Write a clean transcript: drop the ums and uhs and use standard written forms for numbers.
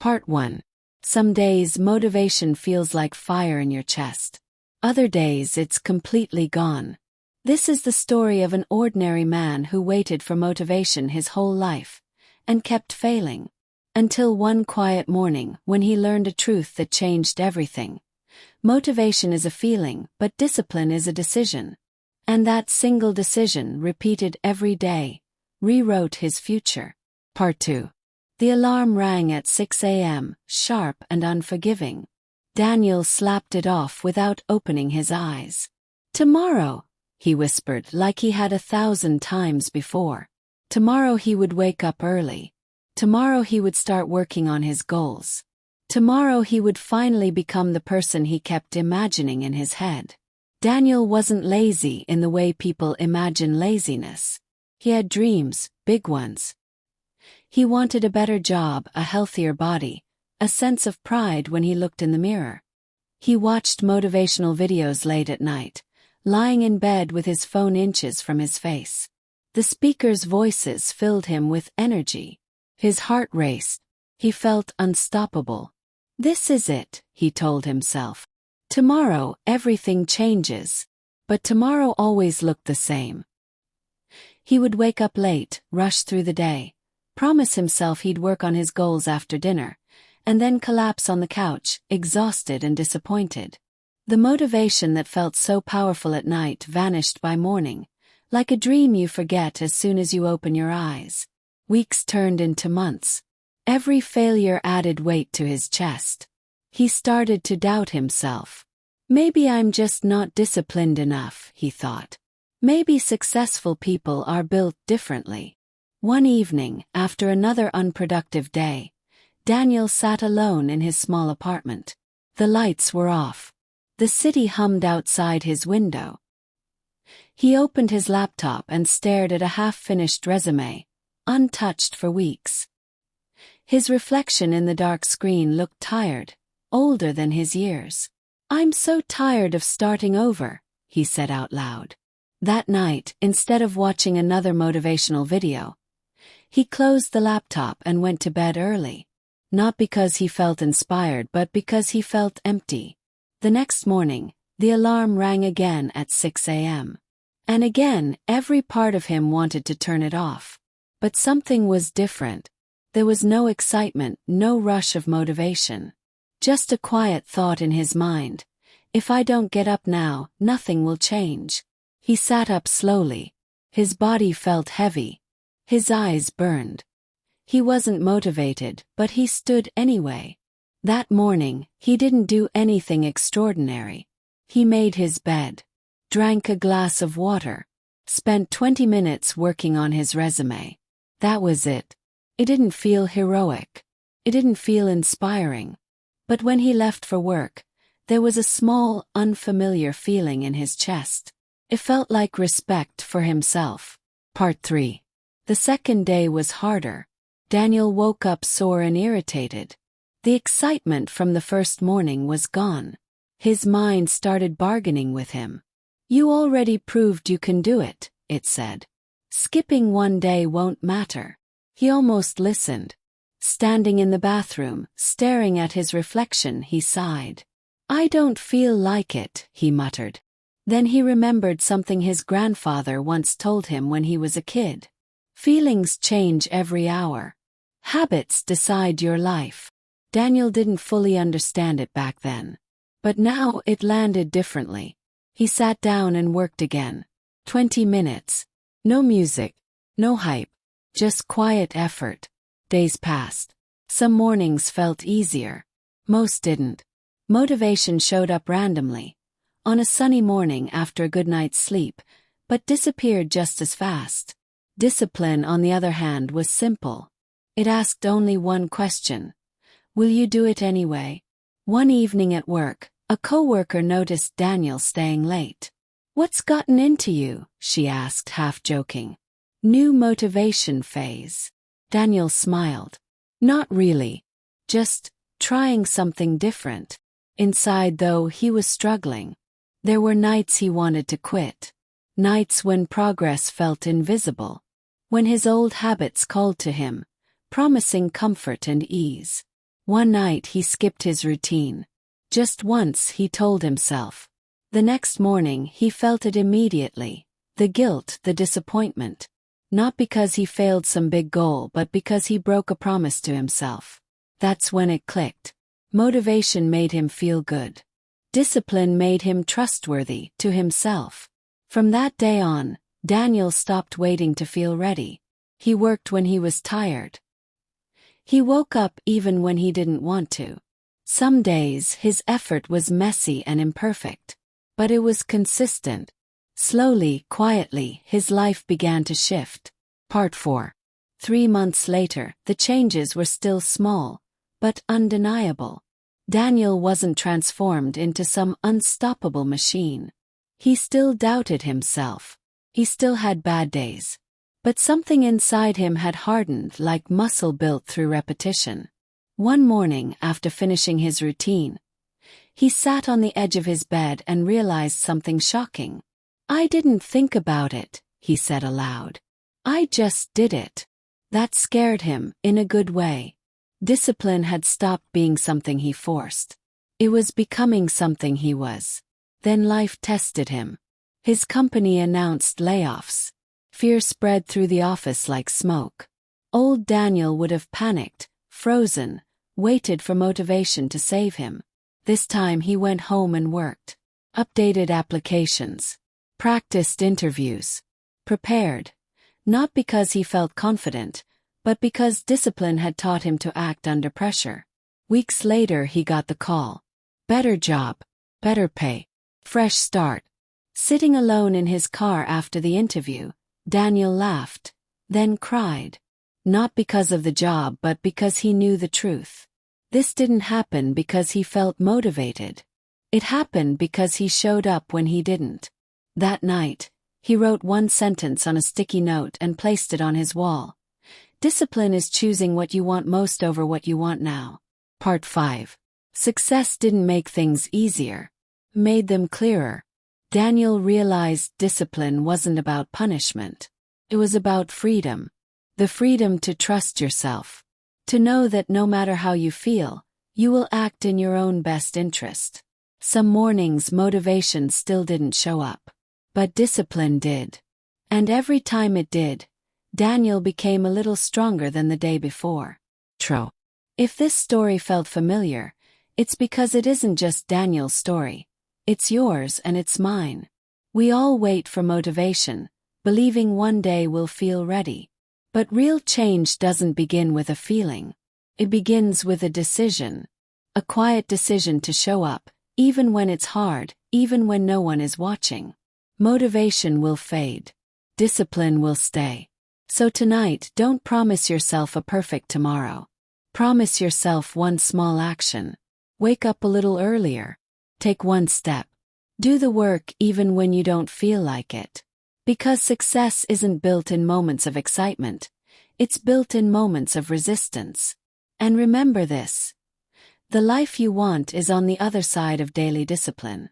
Part 1. Some days motivation feels like fire in your chest. Other days it's completely gone. This is the story of an ordinary man who waited for motivation his whole life, and kept failing. Until one quiet morning when he learned a truth that changed everything. Motivation is a feeling, but discipline is a decision. And that single decision, repeated every day, rewrote his future. Part 2. The alarm rang at 6 a.m., sharp and unforgiving. Daniel slapped it off without opening his eyes. "Tomorrow," he whispered like he had 1,000 times before. Tomorrow he would wake up early. Tomorrow he would start working on his goals. Tomorrow he would finally become the person he kept imagining in his head. Daniel wasn't lazy in the way people imagine laziness. He had dreams, big ones. He wanted a better job, a healthier body, a sense of pride when he looked in the mirror. He watched motivational videos late at night, lying in bed with his phone inches from his face. The speakers' voices filled him with energy. His heart raced. He felt unstoppable. "This is it," he told himself. "Tomorrow everything changes." But tomorrow always looked the same. He would wake up late, rush through the day, promise himself he'd work on his goals after dinner, and then collapse on the couch, exhausted and disappointed. The motivation that felt so powerful at night vanished by morning, like a dream you forget as soon as you open your eyes. Weeks turned into months. Every failure added weight to his chest. He started to doubt himself. "Maybe I'm just not disciplined enough," he thought. "Maybe successful people are built differently." One evening, after another unproductive day, Daniel sat alone in his small apartment. The lights were off. The city hummed outside his window. He opened his laptop and stared at a half-finished resume, untouched for weeks. His reflection in the dark screen looked tired, older than his years. "I'm so tired of starting over," he said out loud. That night, instead of watching another motivational video, he closed the laptop and went to bed early. Not because he felt inspired, but because he felt empty. The next morning, the alarm rang again at 6 a.m. And again, every part of him wanted to turn it off. But something was different. There was no excitement, no rush of motivation. Just a quiet thought in his mind. "If I don't get up now, nothing will change." He sat up slowly. His body felt heavy. His eyes burned. He wasn't motivated, but he stood anyway. That morning, he didn't do anything extraordinary. He made his bed, drank a glass of water, spent 20 minutes working on his resume. That was it. It didn't feel heroic. It didn't feel inspiring. But when he left for work, there was a small, unfamiliar feeling in his chest. It felt like respect for himself. Part 3. The second day was harder. Daniel woke up sore and irritated. The excitement from the first morning was gone. His mind started bargaining with him. "You already proved you can do it," it said. "Skipping one day won't matter." He almost listened. Standing in the bathroom, staring at his reflection, he sighed. "I don't feel like it," he muttered. Then he remembered something his grandfather once told him when he was a kid. "Feelings change every hour. Habits decide your life." Daniel didn't fully understand it back then. But now it landed differently. He sat down and worked again. 20 minutes. No music. No hype. Just quiet effort. Days passed. Some mornings felt easier. Most didn't. Motivation showed up randomly, on a sunny morning after a good night's sleep, but disappeared just as fast. Discipline, on the other hand, was simple. It asked only one question. Will you do it anyway? One evening at work, a coworker noticed Daniel staying late. "What's gotten into you?" she asked, half joking. "New motivation phase." Daniel smiled. "Not really. Just trying something different." Inside, though, he was struggling. There were nights he wanted to quit. Nights when progress felt invisible. When his old habits called to him, promising comfort and ease. One night he skipped his routine. Just once, he told himself. The next morning he felt it immediately. The guilt, the disappointment. Not because he failed some big goal, but because he broke a promise to himself. That's when it clicked. Motivation made him feel good. Discipline made him trustworthy to himself. From that day on, Daniel stopped waiting to feel ready. He worked when he was tired. He woke up even when he didn't want to. Some days his effort was messy and imperfect. But it was consistent. Slowly, quietly, his life began to shift. Part 4. 3 months later, the changes were still small, but undeniable. Daniel wasn't transformed into some unstoppable machine. He still doubted himself. He still had bad days. But something inside him had hardened like muscle built through repetition. One morning, after finishing his routine, he sat on the edge of his bed and realized something shocking. "I didn't think about it," he said aloud. "I just did it." That scared him, in a good way. Discipline had stopped being something he forced. It was becoming something he was. Then life tested him. His company announced layoffs. Fear spread through the office like smoke. Old Daniel would have panicked, frozen, waited for motivation to save him. This time he went home and worked. Updated applications. Practiced interviews. Prepared. Not because he felt confident, but because discipline had taught him to act under pressure. Weeks later he got the call. Better job. Better pay. Fresh start. Sitting alone in his car after the interview, Daniel laughed, then cried. Not because of the job, but because he knew the truth. This didn't happen because he felt motivated. It happened because he showed up when he didn't. That night, he wrote one sentence on a sticky note and placed it on his wall. Discipline is choosing what you want most over what you want now. Part 5. Success didn't make things easier. Made them clearer. Daniel realized discipline wasn't about punishment. It was about freedom. The freedom to trust yourself. To know that no matter how you feel, you will act in your own best interest. Some mornings motivation still didn't show up. But discipline did. And every time it did, Daniel became a little stronger than the day before. If this story felt familiar, it's because it isn't just Daniel's story. It's yours and it's mine. We all wait for motivation, believing one day we'll feel ready. But real change doesn't begin with a feeling. It begins with a decision. A quiet decision to show up, even when it's hard, even when no one is watching. Motivation will fade. Discipline will stay. So tonight, don't promise yourself a perfect tomorrow. Promise yourself one small action. Wake up a little earlier. Take one step. Do the work even when you don't feel like it. Because success isn't built in moments of excitement. It's built in moments of resistance. And remember this. The life you want is on the other side of daily discipline.